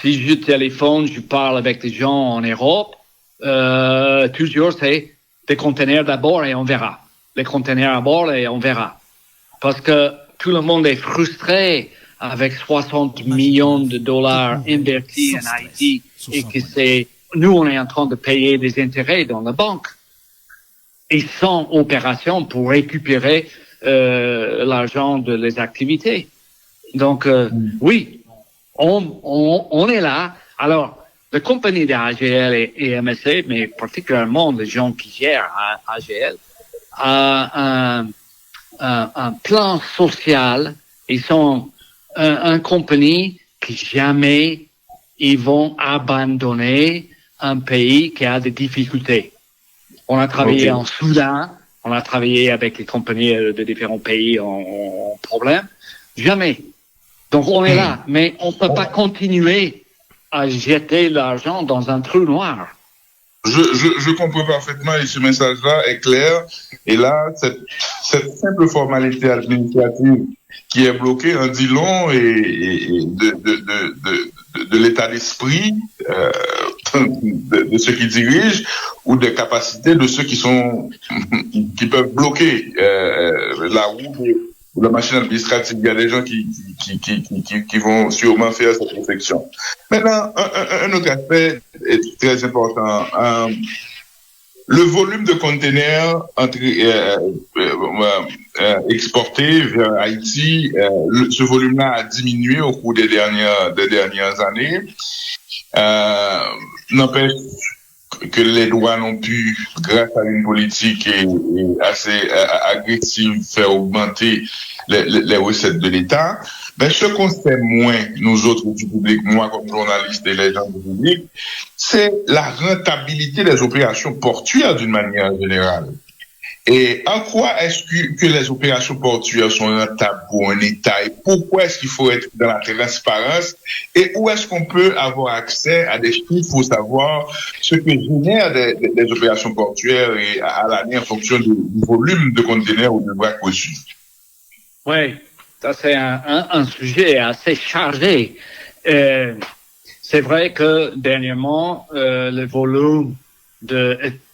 si je téléphone, je parle avec des gens en Europe, toujours c'est des conteneurs d'abord et on verra. Les conteneurs d'abord et on verra. Parce que tout le monde est frustré avec 60 millions de dollars investis en Haïti et que nous on est en train de payer des intérêts dans la banque et sans opération pour récupérer l'argent de les activités. Donc oui, on est là. Alors, la compagnie de AGL et MSC, mais particulièrement les gens qui gèrent AGL, a un plan social. Ils sont une compagnie qui jamais ils vont abandonner un pays qui a des difficultés. On a travaillé en Soudan, on a travaillé avec les compagnies de différents pays en problème. Jamais. Donc on est là, mais on peut pas continuer à jeter l'argent dans un trou noir. Je comprends parfaitement et ce message-là est clair. Et là, cette simple formalité administrative qui est bloquée en dit long et de l'état d'esprit de ceux qui dirigent ou des capacités de ceux qui peuvent bloquer la roue ou la machine administrative. Il y a des gens qui vont sûrement faire cette réflexion. Maintenant, un autre aspect est très important. Le volume de conteneurs exportés vers Haïti, ce volume-là a diminué au cours des dernières années. N'empêche que les douanes ont pu, grâce à une politique assez agressive, faire augmenter les recettes de l'État. Mais ce qu'on sait moins, nous autres du public, moi comme journaliste et les gens du public, c'est la rentabilité des opérations portuaires d'une manière générale. Et en quoi est-ce que les opérations portuaires sont rentables pour un État et pourquoi est-ce qu'il faut être dans la transparence et où est-ce qu'on peut avoir accès à des chiffres pour savoir ce que génèrent des opérations portuaires et à l'année en fonction du volume de conteneurs ou de vrac reçus? Oui, ça c'est un sujet assez chargé. C'est vrai que dernièrement, le volume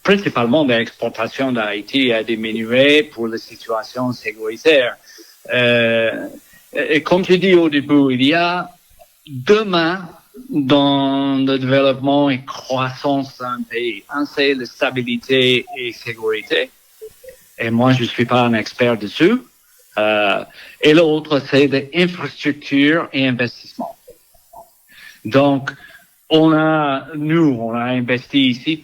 principalement de l'exportation d'Haïti a diminué pour la situation sécuritaire. Et comme je dis au début, il y a demain dans le développement et croissance d'un pays. Un, c'est la stabilité et sécurité. Et moi, je suis pas un expert dessus. Et l'autre, c'est des infrastructures et investissements. Donc, on a investi ici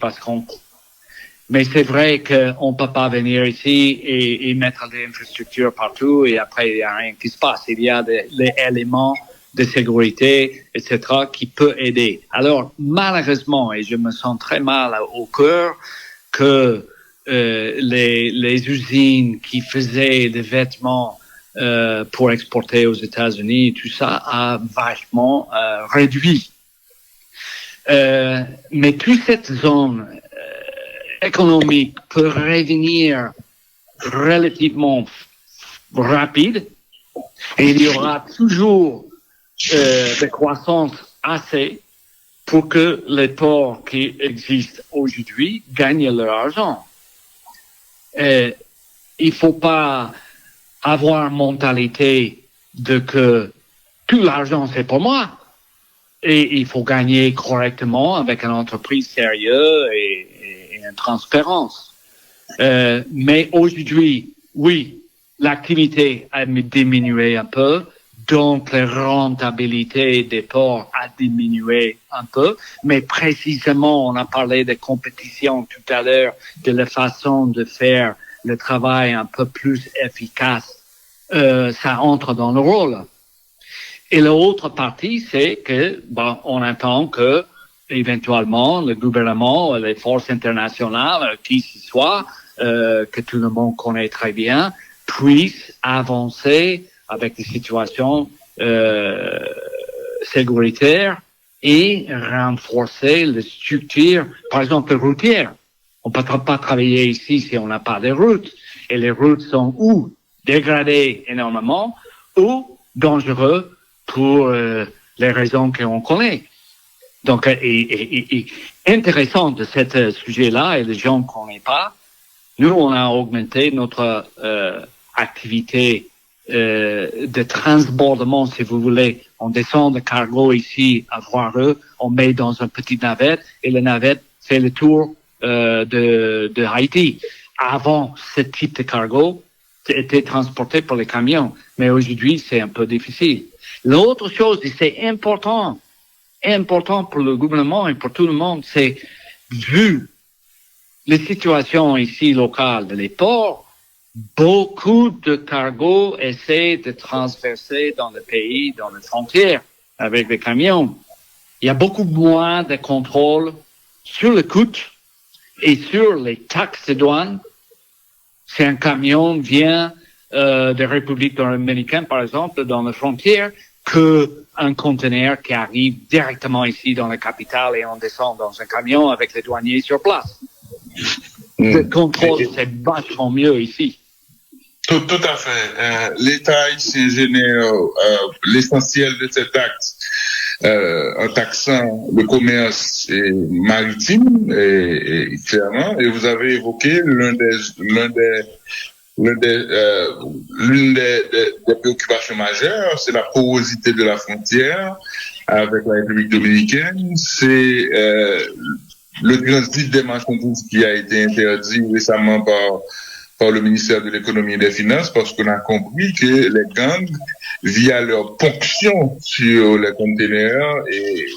mais c'est vrai qu'on peut pas venir ici et mettre des infrastructures partout et après il y a rien qui se passe. Il y a des éléments de sécurité, etc., qui peut aider. Alors, malheureusement, et je me sens très mal au cœur, que les usines qui faisaient des vêtements pour exporter aux États-Unis, tout ça a vachement réduit. Mais toute cette zone économique peut revenir relativement rapide et il y aura toujours de croissance assez pour que les ports qui existent aujourd'hui gagnent leur argent. Il faut pas avoir une mentalité de que tout l'argent c'est pour moi et il faut gagner correctement avec une entreprise sérieuse et une transparence. Mais aujourd'hui, oui, l'activité a diminué un peu, donc la rentabilité des ports a diminué un peu, mais précisément, on a parlé de compétition tout à l'heure, de la façon de faire le travail un peu plus efficace, ça entre dans le rôle. Et l'autre partie, c'est que, on attend que, éventuellement, le gouvernement, les forces internationales, qui ce soit, que tout le monde connaît très bien, puissent avancer avec des situations sécuritaires et renforcer les structures, par exemple, routières. On ne peut pas travailler ici si on n'a pas de routes. Et les routes sont ou dégradées énormément ou dangereuses pour les raisons qu'on connaît. Donc, et intéressant de ce sujet-là, et les gens ne connaissent pas, nous, on a augmenté notre activité de transbordement, si vous voulez. On descend de cargo ici à Voireux, on met dans une petite navette, et la navette fait le tour de Haïti. Avant, ce type de cargo était transporté par les camions, mais aujourd'hui, c'est un peu difficile. L'autre chose, et c'est important pour le gouvernement et pour tout le monde, c'est, vu les situations ici locales de les ports, beaucoup de cargos essaient de transverser dans le pays, dans les frontières, avec les camions. Il y a beaucoup moins de contrôle sur le coût et sur les taxes de douane. Si un camion vient de République dominicaine, par exemple, dans les frontières, qu'un conteneur qui arrive directement ici dans la capitale et on descend dans un camion avec les douaniers sur place. Le contrôle, c'est vachement mieux ici. Tout à fait. L'État ici génère l'essentiel de cet acte en taxant le commerce maritime, et clairement, et vous avez évoqué l'une des préoccupations majeures, c'est la porosité de la frontière avec la République dominicaine. C'est le transit des marchandises qui a été interdit récemment par le ministère de l'Économie et des Finances, parce qu'on a compris que les gangs, via leur ponction sur les conteneurs, et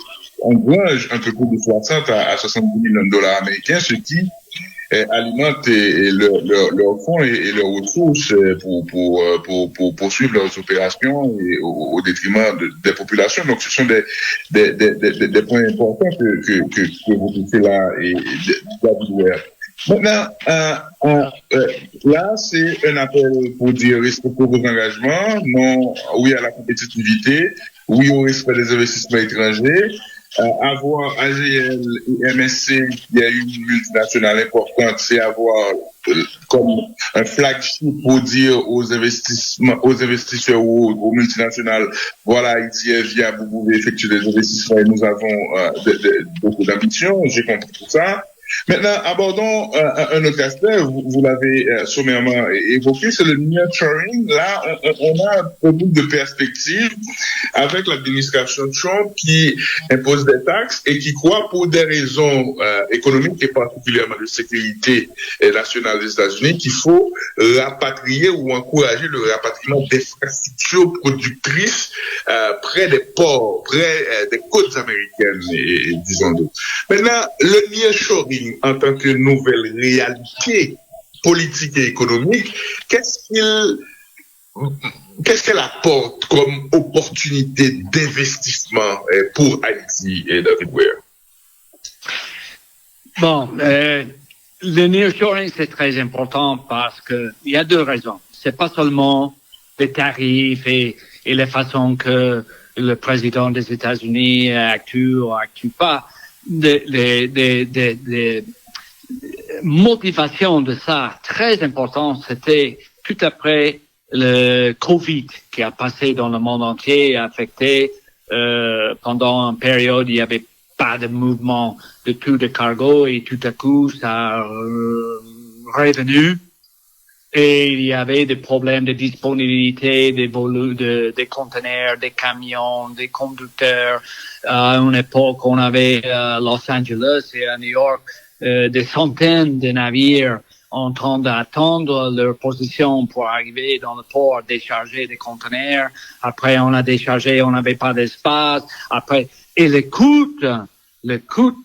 engrange un peu plus de 60 à 70 millions de dollars américains, ce qui alimente leurs fonds et leurs ressources pour poursuivre leurs opérations et au détriment des populations. Donc, ce sont des points importants que vous dites là et d'abord. Maintenant, là, c'est un appel pour dire respectez vos engagements, non, oui à la compétitivité, oui au respect des investissements étrangers, avoir AGL et MSC, qui a une multinationale importante, c'est avoir comme un flagship pour dire aux investisseurs ou aux multinationales, voilà, Haïti est viable, vous pouvez effectuer des investissements et nous avons beaucoup d'ambition, j'ai compris tout ça. Maintenant, abordons un autre aspect, vous l'avez sommairement évoqué, c'est le nearshoring. Là, on a un peu de perspectives avec l'administration Trump qui impose des taxes et qui croit, pour des raisons économiques et particulièrement de sécurité nationale des États-Unis, qu'il faut rapatrier ou encourager le rapatriement d'infrastructures productrices près des ports, près des côtes américaines, disons-nous. Maintenant, le nearshoring en tant que nouvelle réalité politique et économique, qu'est-ce qu'elle apporte comme opportunité d'investissement pour Haïti, David Ware? Bon, le nearshoring, c'est très important parce que il y a deux raisons. C'est pas seulement les tarifs et la façon que le président des États-Unis actue ou actue pas. Des motivations de ça très importantes, c'était tout après le Covid qui a passé dans le monde entier et affecté pendant une période, il n'y avait pas de mouvement de tout de cargo et tout à coup ça a revenu et il y avait des problèmes de disponibilité des conteneurs, des camions, des conducteurs. À une époque, on avait à Los Angeles et à New York des centaines de navires en train d'attendre leur position pour arriver dans le port, décharger des conteneurs. Après, on a déchargé, on n'avait pas d'espace. Après, et le coût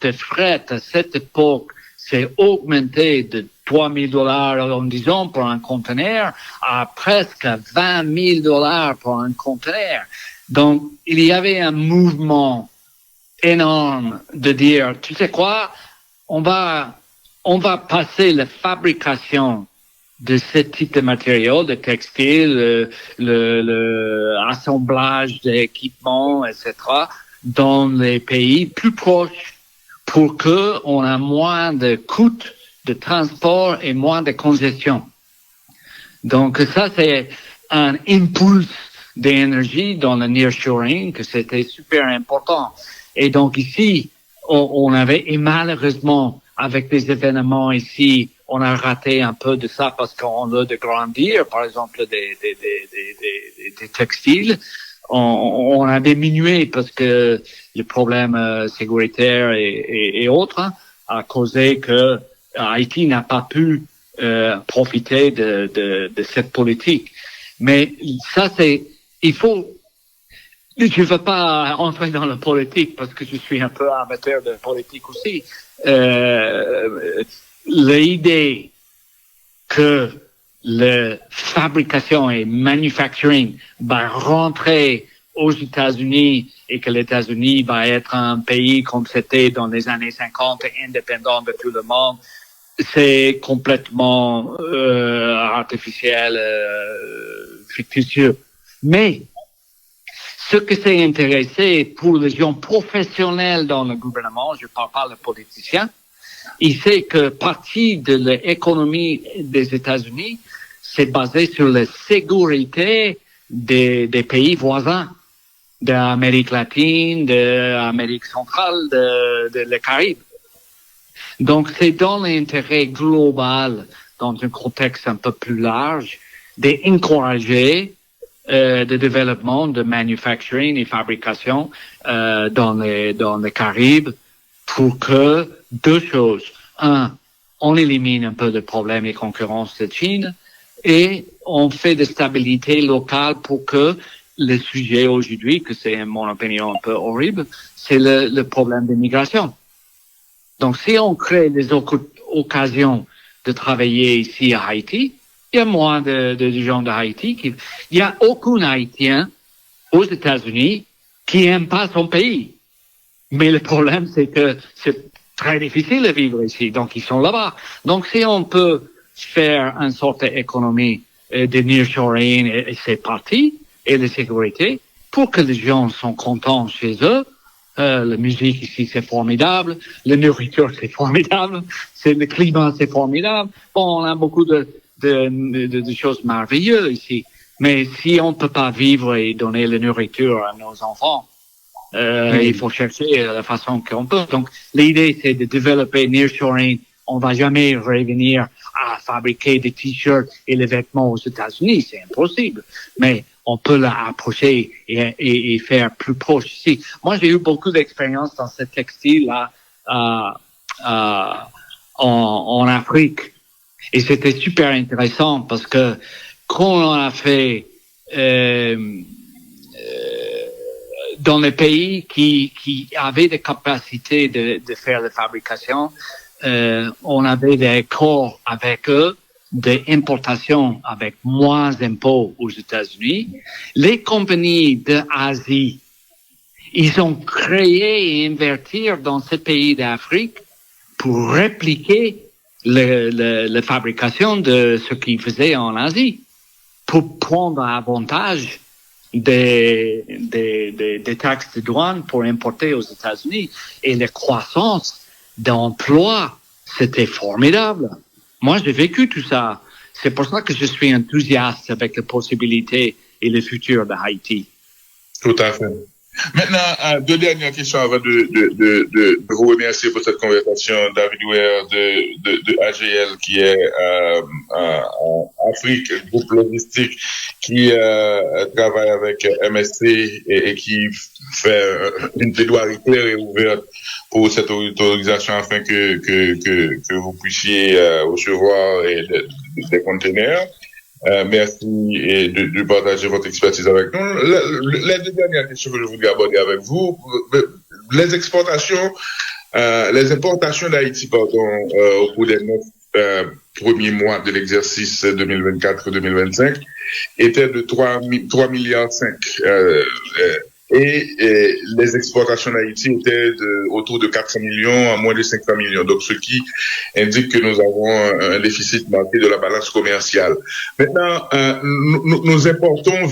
de fret à cette époque s'est augmenté de $3,000 en disant pour un conteneur à presque $20,000 pour un conteneur. Donc, il y avait un mouvement énorme de dire, tu sais quoi, on va passer la fabrication de ce type de matériaux, de textiles, le assemblage d'équipements, etc., dans les pays plus proches pour que on a moins de coûts de transport et moins de congestion. Donc ça, c'est un impulse d'énergie dans le nearshoring que c'était super important. Et donc ici, on avait, et malheureusement, avec les événements ici, on a raté un peu de ça parce qu'on a de grandir, par exemple, des textiles. On a diminué parce que le problème sécuritaire et autres a causé que Haïti n'a pas pu profiter de cette politique. Mais ça, il faut. Je veux pas entrer dans la politique parce que je suis un peu amateur de politique aussi. L'idée que la fabrication et manufacturing va rentrer aux États-Unis et que les États-Unis va être un pays comme c'était dans les années 50, indépendant de tout le monde, c'est complètement artificiel, fictieux. Mais ce que c'est intéressé pour les gens professionnels dans le gouvernement, je ne parle pas des politiciens, il sait que partie de l'économie des États-Unis, c'est basé sur la sécurité des pays voisins, de l'Amérique latine, de l'Amérique centrale, de les Caraïbes. Donc, c'est dans l'intérêt global, dans un contexte un peu plus large, d'encourager de développement, de manufacturing et fabrication dans les Caraïbes pour que deux choses. Un, on élimine un peu le problème et concurrence de Chine et on fait de stabilité locale pour que le sujet aujourd'hui, que c'est mon opinion un peu horrible, c'est le problème de migration. Donc, si on crée des occasions de travailler ici à Haïti, il y a moins de gens d'Haïti. Il n'y a aucun Haïtien aux États-Unis qui n'aime pas son pays. Mais le problème, c'est que c'est très difficile de vivre ici. Donc, ils sont là-bas. Donc, si on peut faire une sorte d'économie de nearshoring et c'est parti, et de sécurité, pour que les gens sont contents chez eux, la musique ici, c'est formidable. La nourriture, c'est formidable. Le climat, c'est formidable. Bon, on a beaucoup de choses merveilleuses ici. Mais si on ne peut pas vivre et donner la nourriture à nos enfants, Il faut chercher la façon qu'on peut. Donc, l'idée, c'est de développer nearshoring. On va jamais revenir à fabriquer des t-shirts et les vêtements aux États-Unis. C'est impossible. Mais on peut l'approcher et faire plus proche ici. Moi, j'ai eu beaucoup d'expérience dans ce textile-là en Afrique. Et c'était super intéressant parce que quand on a fait dans les pays qui avaient des capacités de faire la fabrication, on avait des accords avec eux d'importation avec moins d'impôts aux États-Unis. Les compagnies d'Asie, ils ont créé et invertir dans ces pays d'Afrique pour répliquer la fabrication de ce qu'ils faisaient en Asie, pour prendre avantage des taxes de douane pour importer aux États-Unis. Et la croissance d'emploi, c'était formidable. Moi, j'ai vécu tout ça. C'est pour ça que je suis enthousiaste avec les possibilités et le futur de Haïti. Tout à fait. Maintenant, deux dernières questions avant de vous remercier pour cette conversation. David Ware de AGL qui est en Afrique, groupe logistique qui travaille avec MSC et qui fait une plaidoirie claire et ouverte pour cette autorisation afin que vous puissiez recevoir des conteneurs. Merci de partager votre expertise avec nous. La dernière question que je voudrais aborder avec vous, les importations d'Haïti, au cours des 9 premiers mois de l'exercice 2024-2025 étaient de 3,5 milliards. Et les exportations d'Haïti étaient autour de 400 millions à moins de 500 millions. Donc, ce qui indique que nous avons un déficit marqué de la balance commerciale. Maintenant, nous importons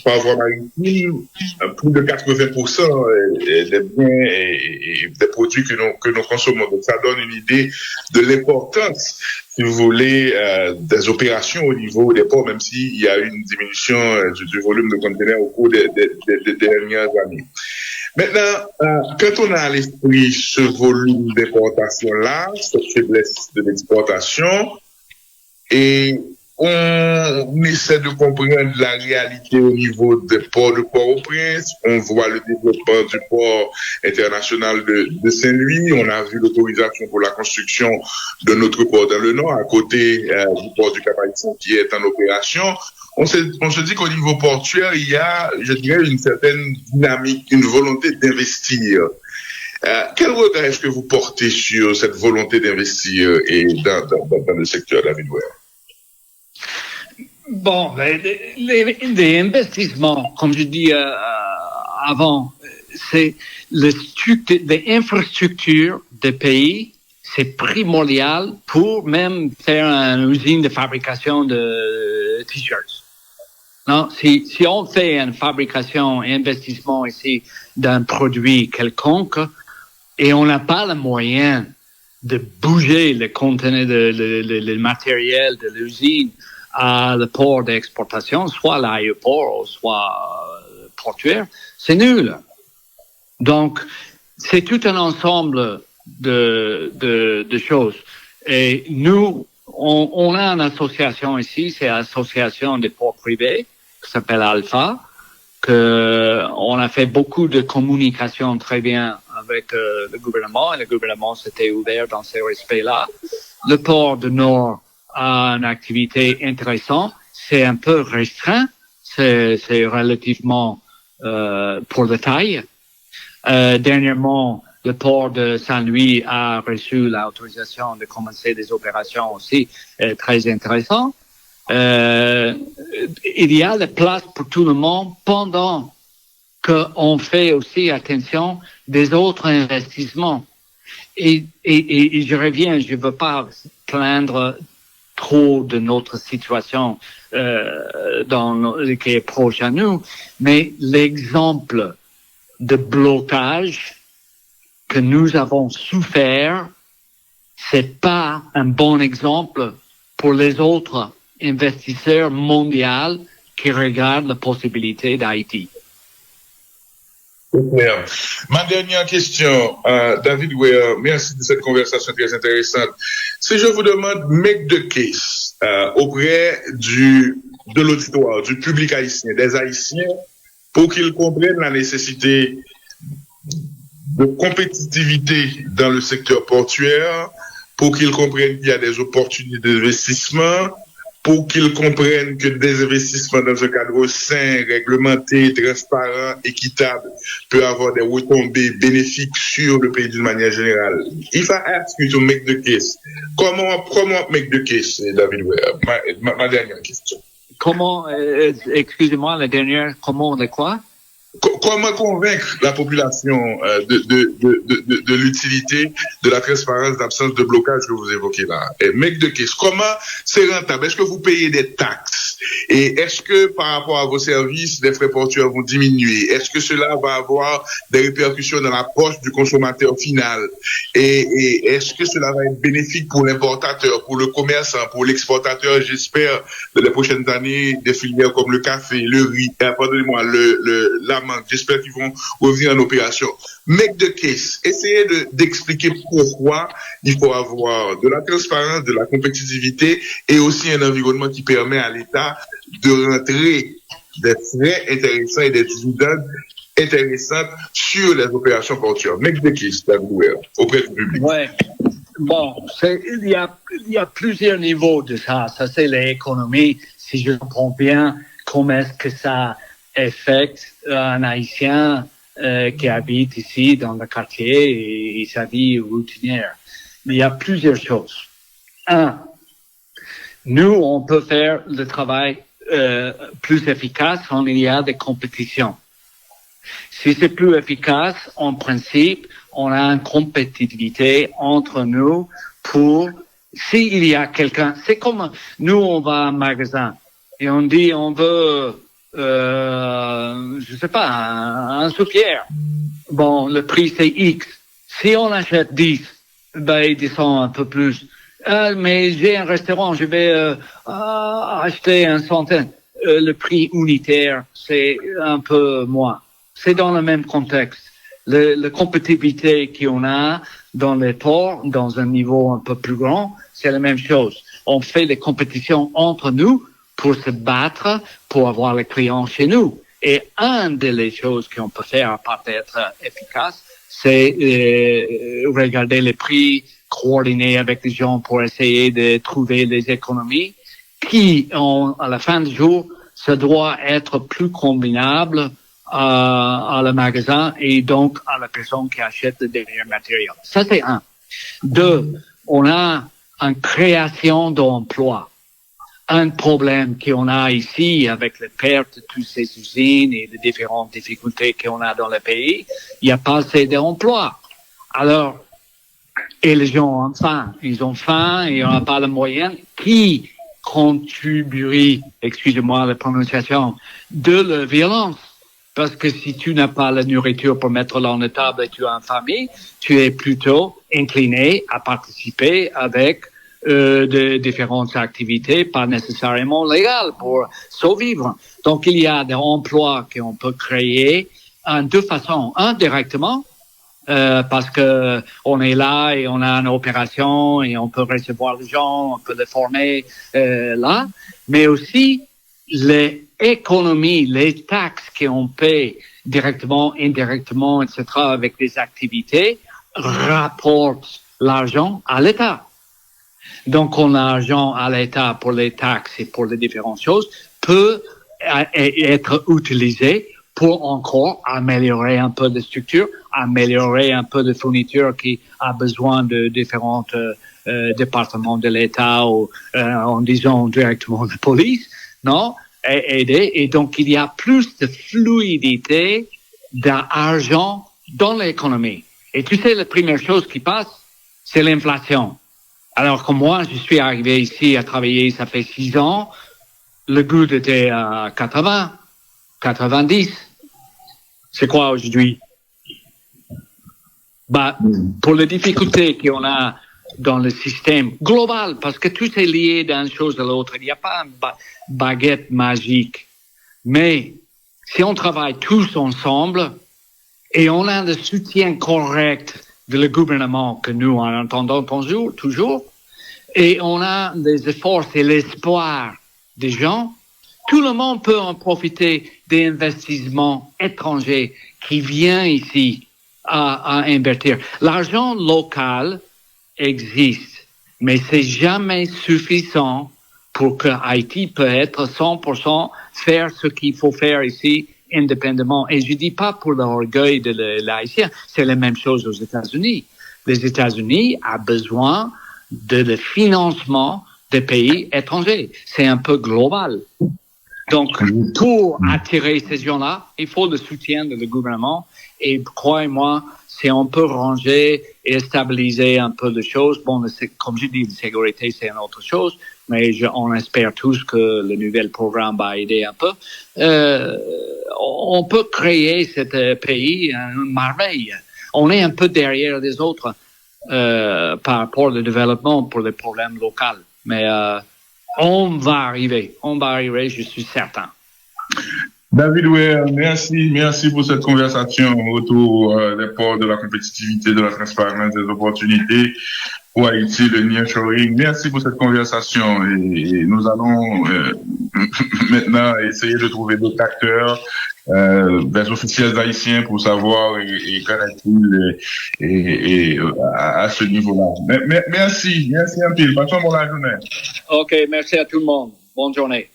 par voie maritime plus de 80% des biens et des produits que nous consommons. Donc, ça donne une idée de l'importance, si vous voulez, des opérations au niveau des ports, même s'il y a eu une diminution du volume de conteneurs au cours des dernières années. Maintenant, quand on a à l'esprit ce volume d'importation-là, cette faiblesse de l'exportation, et on essaie de comprendre la réalité au niveau des ports de Port-au-Prince. On voit le développement du port international de Saint-Louis. On a vu l'autorisation pour la construction de notre port dans le Nord, à côté du port du Cap-Haïtien qui est en opération. On se dit qu'au niveau portuaire, il y a, je dirais, une certaine dynamique, une volonté d'investir. Quel regard est-ce que vous portez sur cette volonté d'investir et dans le secteur, David Ware? Bon, les investissements, comme je dis avant, c'est les infrastructures des pays, c'est primordial pour même faire une usine de fabrication de t-shirts. Non, si on fait une fabrication, investissement ici d'un produit quelconque et on n'a pas le moyen de bouger le conteneur, le matériel de l'usine à le port d'exportation, soit l'aéroport, soit portuaire, c'est nul. Donc, c'est tout un ensemble de choses. Et nous, on a une association ici, c'est l'association des ports privés, qui s'appelle Alpha, on a fait beaucoup de communication très bien avec le gouvernement, et le gouvernement s'était ouvert dans ces respects-là. Le port du Nord a une activité intéressante, c'est un peu restreint, c'est relativement pour la taille. Dernièrement, le port de Saint-Louis a reçu l'autorisation de commencer des opérations aussi très intéressantes. Il y a la place pour tout le monde pendant qu'on fait aussi attention des autres investissements. Et je reviens, je veux pas plaindre trop de notre situation qui est proche à nous, mais l'exemple de blocage que nous avons souffert, c'est pas un bon exemple pour les autres investisseurs mondiaux qui regardent la possibilité d'Haïti. Super. Ma dernière question, David Weir, merci de cette conversation très intéressante. Si je vous demande make the case auprès de l'auditoire, du public haïtien, des Haïtiens, pour qu'ils comprennent la nécessité de compétitivité dans le secteur portuaire, pour qu'ils comprennent qu'il y a des opportunités d'investissement, pour qu'ils comprennent que des investissements dans un cadre sain, réglementé, transparent, équitable, peut avoir des retombées bénéfiques sur le pays d'une manière générale. If I ask you to make the case, comment make the case, David Weir? Ma dernière question. Comment, excusez-moi, la dernière, comment de quoi? Comment convaincre la population de l'utilité, de la transparence, d'absence de blocage que vous évoquez là? Et make the case. Comment c'est rentable? Est-ce que vous payez des taxes? Et est-ce que par rapport à vos services, les frais portuaires vont diminuer? Est-ce que cela va avoir des répercussions dans la poche du consommateur final? Et est-ce que cela va être bénéfique pour l'importateur, pour le commerçant, pour l'exportateur, j'espère, dans les prochaines années, des filières comme le café, le riz, pardonnez-moi, la manque. J'espère qu'ils vont revenir en opération. Make the case. Essayez d'expliquer pourquoi il faut avoir de la transparence, de la compétitivité et aussi un environnement qui permet à l'État de rentrer des frais intéressants et des dividendes intéressantes sur les opérations portuaires. Make the case, auprès du public. Ouais. Bon, il y a plusieurs niveaux de ça. Ça, c'est l'économie. Si je comprends bien, comment est-ce que ça affecte un Haïtien qui habite ici dans le quartier et sa vie routinière. Mais il y a plusieurs choses. Un, nous, on peut faire le travail plus efficace quand il y a des compétitions. Si c'est plus efficace, en principe, on a une compétitivité entre nous pour, s'il y a quelqu'un, c'est comme nous, on va à un magasin et on dit, on veut je sais pas, un soupière. Bon, le prix c'est X. Si on achète 10, ben il descend un peu plus. Mais j'ai un restaurant, je vais acheter une centaine. Le prix unitaire, c'est un peu moins. C'est dans le même contexte. La compétitivité qu'on a dans les ports, dans un niveau un peu plus grand, c'est la même chose. On fait des compétitions entre nous pour se battre, pour avoir les clients chez nous. Et une des choses qu'on peut faire, à part d'être efficace, c'est regarder les prix, coordonner avec les gens pour essayer de trouver des économies qui, à la fin du jour, ça doit être plus combinable à le magasin et donc à la personne qui achète le dernier matériel. Ça, c'est un. Deux, on a une création d'emplois. Un problème qu'on a ici avec les pertes de toutes ces usines et les différentes difficultés qu'on a dans le pays, il n'y a pas assez d'emplois. Alors, et les gens ont faim. Ils ont faim et on n'a pas de moyens qui contribuerait, excusez-moi la prononciation, de la violence. Parce que si tu n'as pas la nourriture pour mettre dans la table et tu as une famille, tu es plutôt incliné à participer avec de différentes activités, pas nécessairement légales, pour survivre. Donc, il y a des emplois qu'on peut créer en deux façons. Un, directement, parce que on est là et on a une opération et on peut recevoir les gens, on peut les former là, mais aussi les économies, les taxes qu'on paie directement, indirectement, etc., avec des activités, rapportent l'argent à l'État. Donc, on a l'argent à l'État pour les taxes et pour les différentes choses, peut être utilisé pour encore améliorer un peu de structure, améliorer un peu de fourniture qui a besoin de différents départements de l'État ou en disant directement de police, non? Aider. Et donc, il y a plus de fluidité d'argent dans l'économie. Et tu sais, la première chose qui passe, c'est l'inflation. Alors que moi, je suis arrivé ici à travailler, ça fait 6 ans, le goût était à 80, 90. C'est quoi aujourd'hui? Bah, pour les difficultés qu'on a dans le système global, parce que tout est lié d'une chose à l'autre, il n'y a pas une baguette magique. Mais si on travaille tous ensemble, Et on a le soutien correct de le gouvernement que nous en entendons toujours. Et on a les efforts et l'espoir des gens. Tout le monde peut en profiter des investissements étrangers qui viennent ici à investir. L'argent local existe, mais c'est jamais suffisant pour que Haïti peut être 100% faire ce qu'il faut faire ici indépendamment. Et je dis pas pour l'orgueil de l'Haïtien, c'est la même chose aux États-Unis. Les États-Unis ont besoin de le financement des pays étrangers. C'est un peu global. Donc, pour attirer ces gens-là, il faut le soutien de le gouvernement. Et croyez-moi, si on peut ranger et stabiliser un peu les choses, bon, comme je dis, la sécurité, c'est une autre chose, mais on espère tous que le nouvel programme va aider un peu. On peut créer ce pays une merveille. On est un peu derrière les autres par rapport au développement pour les problèmes locaux. Mais on va arriver, je suis certain. David Weir, merci pour cette conversation autour des ports de la compétitivité, de la transparence, des opportunités pour Haïti, le nearshoring. Merci pour cette conversation et nous allons maintenant essayer de trouver d'autres acteurs, des officiels haïtiens pour savoir et qu'est-il à ce niveau-là. Merci un peu. Passons une bonne journée. OK, merci à tout le monde. Bonne journée.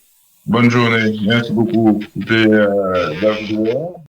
Bonne journée. Merci beaucoup. C'était David Weir.